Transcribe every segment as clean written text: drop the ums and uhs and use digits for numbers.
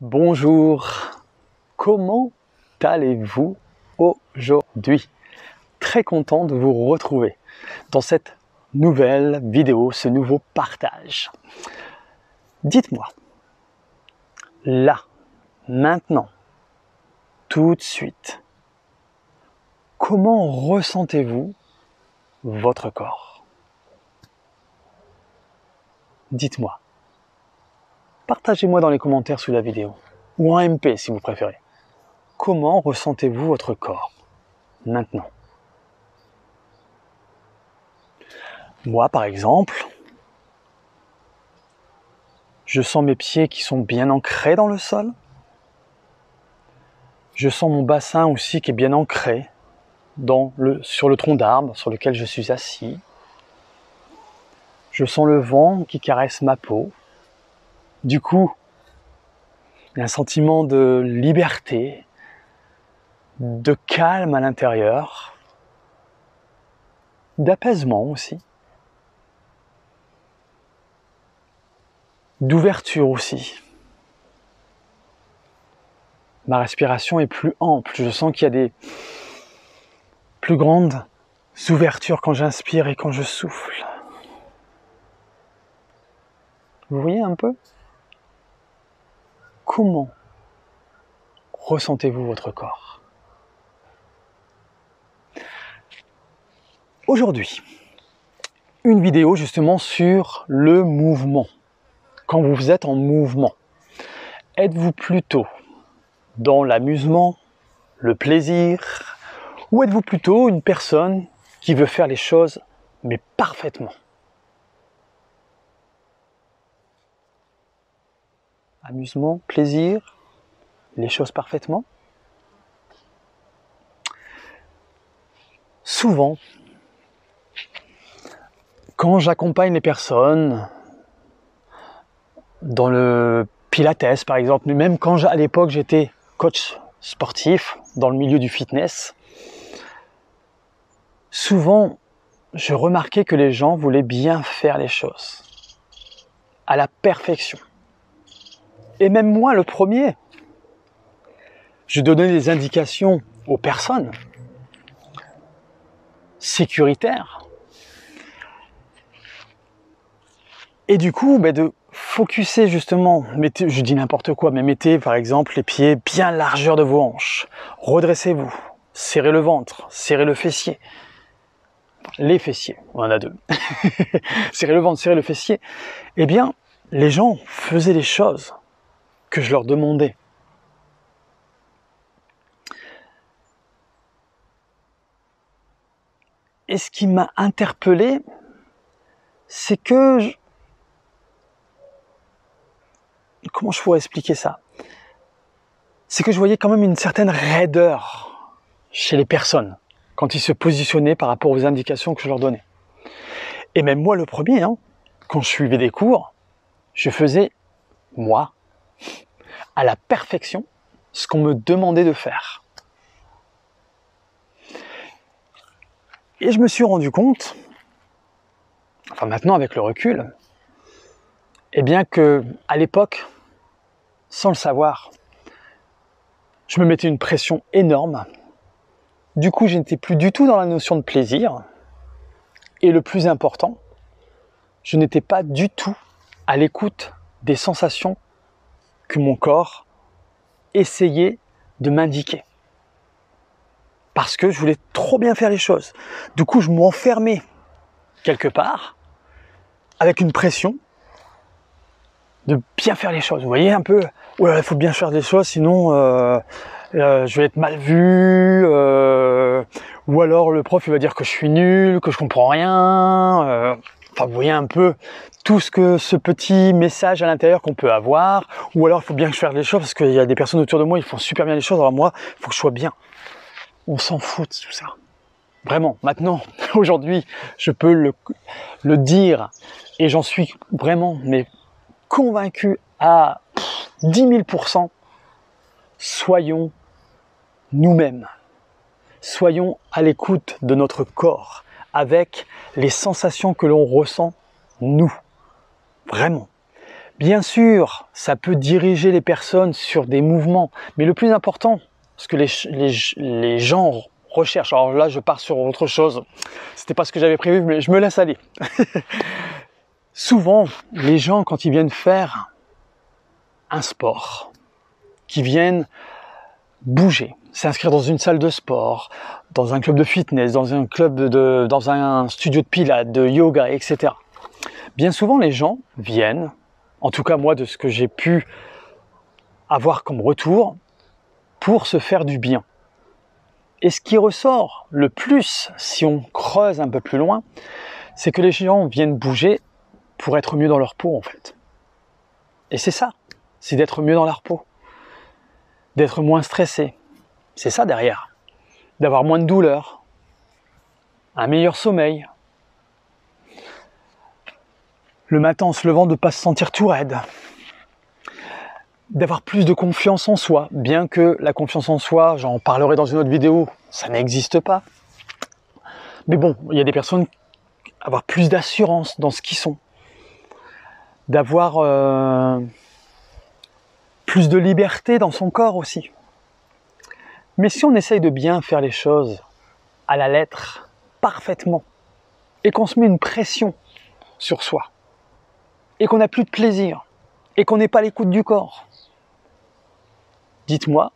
Bonjour, comment allez-vous aujourd'hui? Très content de vous retrouver dans cette nouvelle vidéo, ce nouveau partage. Dites-moi, là, maintenant, tout de suite, comment ressentez-vous votre corps? Dites-moi. Partagez-moi dans les commentaires sous la vidéo, ou en MP si vous préférez. Comment ressentez-vous votre corps maintenant? Moi, par exemple, je sens mes pieds qui sont bien ancrés dans le sol. Je sens mon bassin aussi qui est bien ancré sur le tronc d'arbre sur lequel je suis assis. Je sens le vent qui caresse ma peau. Du coup, il y a un sentiment de liberté, de calme à l'intérieur, d'apaisement aussi, d'ouverture aussi. Ma respiration est plus ample, je sens qu'il y a des plus grandes ouvertures quand j'inspire et quand je souffle. Vous voyez un peu? Comment ressentez-vous votre corps? Aujourd'hui, une vidéo justement sur le mouvement. Quand vous êtes en mouvement, êtes-vous plutôt dans l'amusement, le plaisir, ou êtes-vous plutôt une personne qui veut faire les choses mais parfaitement? Amusement, plaisir, les choses parfaitement. Souvent, quand j'accompagne les personnes dans le Pilates par exemple, mais même quand à l'époque j'étais coach sportif dans le milieu du fitness, souvent je remarquais que les gens voulaient bien faire les choses à la perfection. Et même moi le premier, je donnais des indications aux personnes sécuritaires. Et du coup, de focuser justement, je dis n'importe quoi, mais mettez par exemple les pieds bien largeur de vos hanches, redressez-vous, serrez le ventre, serrez le fessier, les fessiers, on en a deux, serrez le ventre, serrez le fessier, eh bien, les gens faisaient les choses que je leur demandais. Et ce qui m'a interpellé, c'est que comment je pourrais expliquer ça? C'est que je voyais quand même une certaine raideur chez les personnes quand ils se positionnaient par rapport aux indications que je leur donnais. Et même moi le premier, quand je suivais des cours, je faisais, moi, à la perfection, ce qu'on me demandait de faire. Et je me suis rendu compte, enfin maintenant avec le recul, eh bien que à l'époque, sans le savoir, je me mettais une pression énorme. Du coup, je n'étais plus du tout dans la notion de plaisir. Et le plus important, je n'étais pas du tout à l'écoute des sensations que mon corps essayait de m'indiquer. Parce que je voulais trop bien faire les choses. Du coup, je m'enfermais quelque part avec une pression de bien faire les choses. Vous voyez un peu, il faut bien faire les choses, sinon je vais être mal vu, ou alors le prof il va dire que je suis nul, que je comprends rien. Enfin, vous voyez un peu tout ce petit message à l'intérieur qu'on peut avoir, ou alors il faut bien que je fasse les choses parce qu'il y a des personnes autour de moi, ils font super bien les choses, alors moi, il faut que je sois bien. On s'en fout de tout ça. Vraiment, maintenant, aujourd'hui, je peux le dire, et j'en suis vraiment convaincu à 10 000%, soyons nous-mêmes. Soyons à l'écoute de notre corps, avec les sensations que l'on ressent, nous. Vraiment. Bien sûr, ça peut diriger les personnes sur des mouvements, mais le plus important, ce que les gens recherchent, alors là je pars sur autre chose, c'était pas ce que j'avais prévu, mais je me laisse aller. Souvent, les gens quand ils viennent faire un sport, qui viennent bouger, s'inscrire dans une salle de sport, dans un club de fitness, dans un studio de pilates, de yoga, etc. Bien souvent, les gens viennent, en tout cas moi de ce que j'ai pu avoir comme retour, pour se faire du bien. Et ce qui ressort le plus, si on creuse un peu plus loin, c'est que les gens viennent bouger pour être mieux dans leur peau en fait. Et c'est ça, c'est d'être mieux dans leur peau, d'être moins stressé. C'est ça derrière, d'avoir moins de douleur, un meilleur sommeil, le matin en se levant de ne pas se sentir tout raide, d'avoir plus de confiance en soi, bien que la confiance en soi, j'en parlerai dans une autre vidéo, ça n'existe pas. Mais bon, il y a des personnes avoir plus d'assurance dans ce qu'ils sont, d'avoir plus de liberté dans son corps aussi. Mais si on essaye de bien faire les choses à la lettre, parfaitement, et qu'on se met une pression sur soi, et qu'on n'a plus de plaisir, et qu'on n'est pas à l'écoute du corps, dites-moi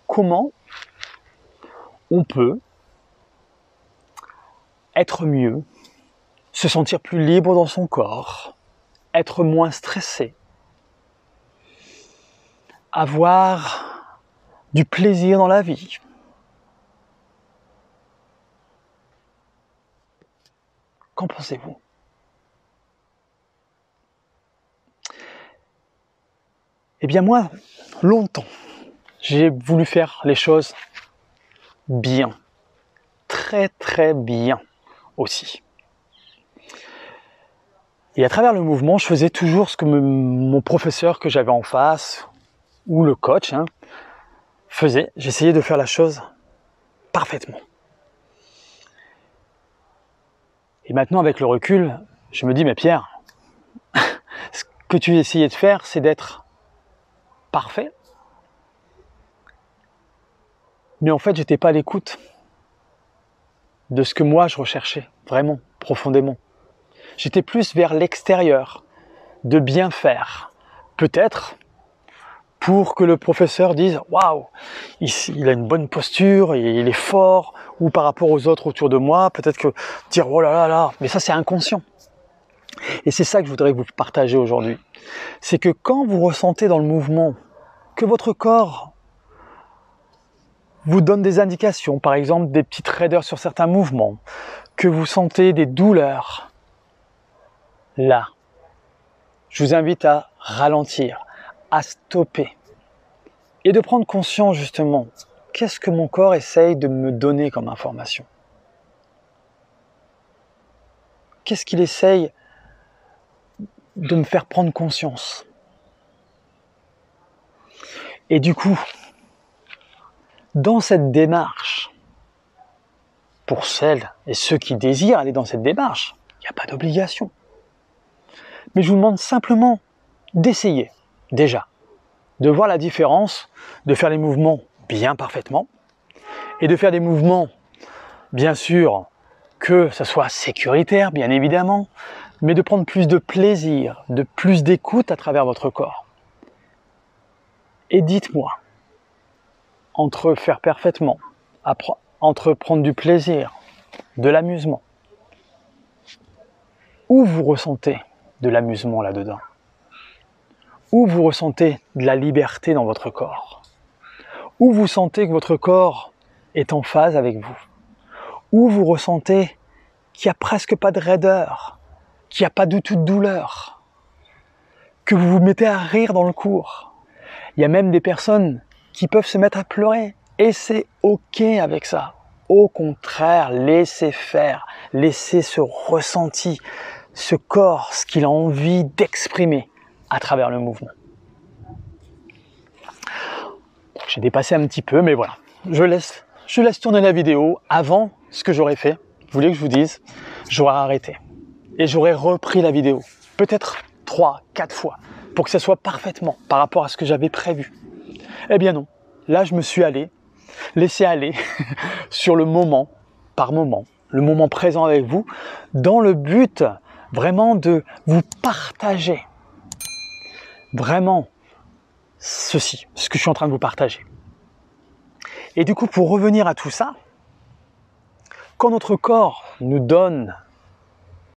comment on peut être mieux, se sentir plus libre dans son corps, être moins stressé, avoir du plaisir dans la vie. Qu'en pensez-vous? Eh bien moi, longtemps, j'ai voulu faire les choses bien, très très bien aussi. Et à travers le mouvement, je faisais toujours ce que mon professeur que j'avais en face, ou le coach, faisait. J'essayais de faire la chose parfaitement. Et maintenant, avec le recul, je me dis, mais Pierre, ce que tu essayais de faire, c'est d'être parfait. Mais en fait, j'étais pas à l'écoute de ce que moi je recherchais, vraiment, profondément. J'étais plus vers l'extérieur, de bien faire. Peut-être pour que le professeur dise « Waouh, il a une bonne posture, il est fort », ou par rapport aux autres autour de moi, peut-être que dire « Oh là là là », mais ça c'est inconscient. Et c'est ça que je voudrais vous partager aujourd'hui. C'est que quand vous ressentez dans le mouvement que votre corps vous donne des indications, par exemple des petites raideurs sur certains mouvements, que vous sentez des douleurs, là, je vous invite à ralentir, à stopper et de prendre conscience justement, qu'est-ce que mon corps essaye de me donner comme information? Qu'est-ce qu'il essaye de me faire prendre conscience? Et du coup, dans cette démarche, pour celles et ceux qui désirent aller dans cette démarche, il n'y a pas d'obligation. Mais je vous demande simplement d'essayer, déjà, de voir la différence, de faire les mouvements bien parfaitement, et de faire des mouvements, bien sûr, que ça soit sécuritaire, bien évidemment, mais de prendre plus de plaisir, de plus d'écoute à travers votre corps. Et dites-moi, entre faire parfaitement, entre prendre du plaisir, de l'amusement, où vous ressentez de l'amusement là-dedans? Où vous ressentez de la liberté dans votre corps? Où vous sentez que votre corps est en phase avec vous? Où vous ressentez qu'il n'y a presque pas de raideur, qu'il n'y a pas du tout de douleur, que vous vous mettez à rire dans le cours? Il y a même des personnes qui peuvent se mettre à pleurer, et c'est ok avec ça. Au contraire, laissez faire, laissez ce ressenti, ce corps, ce qu'il a envie d'exprimer à travers le mouvement. J'ai dépassé un petit peu, mais voilà. Je laisse tourner la vidéo. Avant, ce que j'aurais fait, vous voulez que je vous dise, j'aurais arrêté. Et j'aurais repris la vidéo. Peut-être 3, 4 fois. pour que ça soit parfaitement par rapport à ce que j'avais prévu. Eh bien non, là je me suis laissé aller sur le moment, par moment, le moment présent avec vous, dans le but vraiment de vous partager vraiment ceci, ce que je suis en train de vous partager. Et du coup, pour revenir à tout ça, quand notre corps nous donne